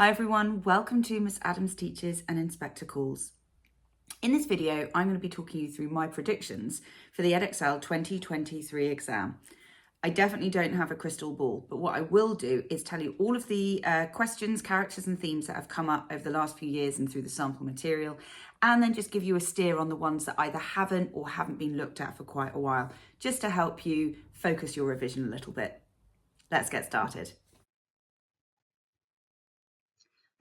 Hi everyone, welcome to Miss Adams Teachers and Inspector Calls. In this video, I'm going to be talking you through my predictions for the Edexcel 2023 exam. I definitely don't have a crystal ball, but what I will do is tell you all of the questions, characters and themes that have come up over the last few years and through the sample material, and then just give you a steer on the ones that either haven't or haven't been looked at for quite a while, just to help you focus your revision a little bit. Let's get started.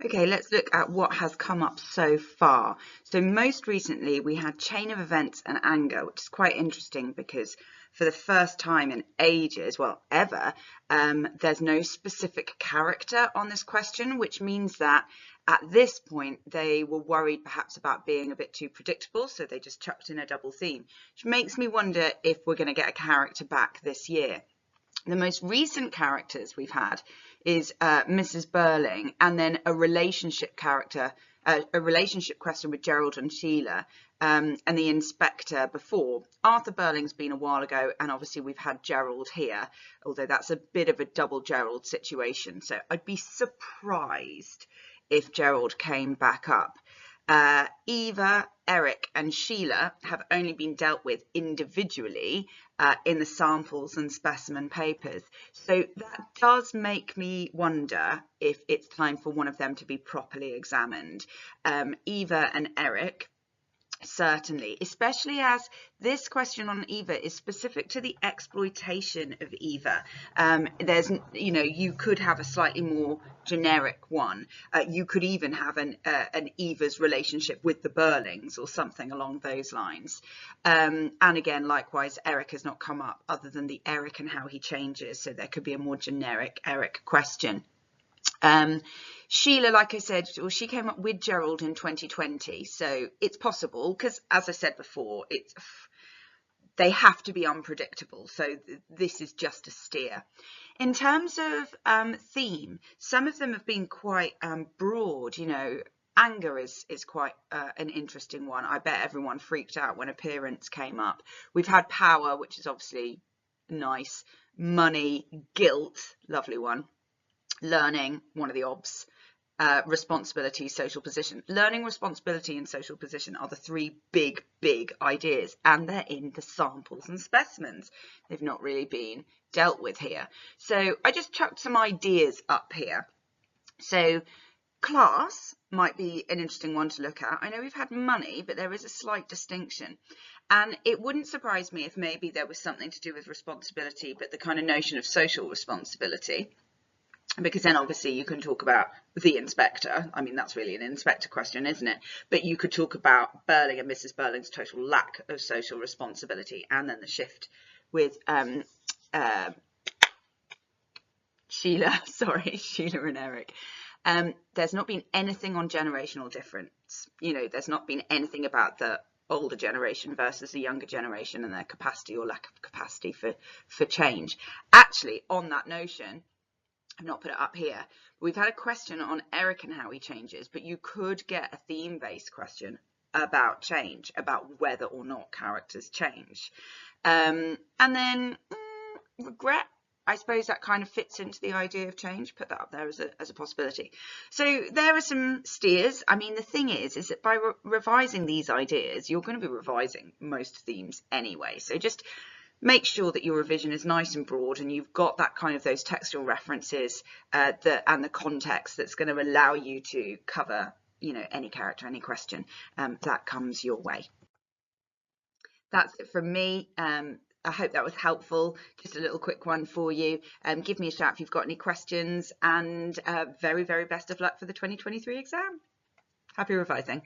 Okay, let's look at what has come up so far. So most recently we had chain of events and anger, which is quite interesting because for the first time in ages, well, ever, there's no specific character on this question, which means that at this point they were worried perhaps about being a bit too predictable, so they just chucked in a double theme, which makes me wonder if we're going to get a character back this year. The most recent characters we've had is Mrs. Burling, and then a relationship character, a relationship question with Gerald and Sheila, and the inspector before. Arthur Burling's been a while ago, and obviously we've had Gerald here, although that's a bit of a double Gerald situation. So I'd be surprised if Gerald came back up. Eva, Eric and Sheila have only been dealt with individually in the samples and specimen papers. So that does make me wonder if it's time for one of them to be properly examined. Eva and Eric, certainly, especially as this question on Eva is specific to the exploitation of Eva. There's, you could have a slightly more generic one. You could even have an Eva's relationship with the Burlings or something along those lines. And again, likewise, Eric has not come up other than the Eric and how he changes. So there could be a more generic Eric question. Sheila, like I said, she came up with Gerald in 2020, so it's possible because, as I said before, they have to be unpredictable, so this is just a steer. In terms of theme, some of them have been quite broad. Anger is quite an interesting one. I bet everyone freaked out when appearance came up. We've had power, which is obviously nice. Money, guilt, lovely one. Learning, one of the obs. Responsibility, social position. Learning, responsibility and social position are the three big ideas, and they're in the samples and specimens. They've not really been dealt with here. So I just chucked some ideas up here. So class might be an interesting one to look at. I know we've had money, but there is a slight distinction. And it wouldn't surprise me if maybe there was something to do with responsibility, but the kind of notion of social responsibility. Because then obviously you can talk about the inspector. I mean, that's really an inspector question, isn't it? But you could talk about Burling and Mrs. Burling's total lack of social responsibility, and then the shift with Sheila and Eric. There's not been anything on generational difference. There's not been anything about the older generation versus the younger generation and their capacity or lack of capacity for change. Actually, on that notion, I've not put it up here. We've had a question on Eric and how he changes, but you could get a theme-based question about change, about whether or not characters change. And then regret, I suppose that kind of fits into the idea of change. Put that up there as a possibility. So there are some steers. I mean, the thing is that by revising these ideas, you're going to be revising most themes anyway. So just make sure that your revision is nice and broad and you've got that kind of those textual references and the context that's going to allow you to cover, any character, any question that comes your way. That's it from me. I hope that was helpful. Just a little quick one for you. Give me a shout if you've got any questions, and very, very best of luck for the 2023 exam. Happy revising.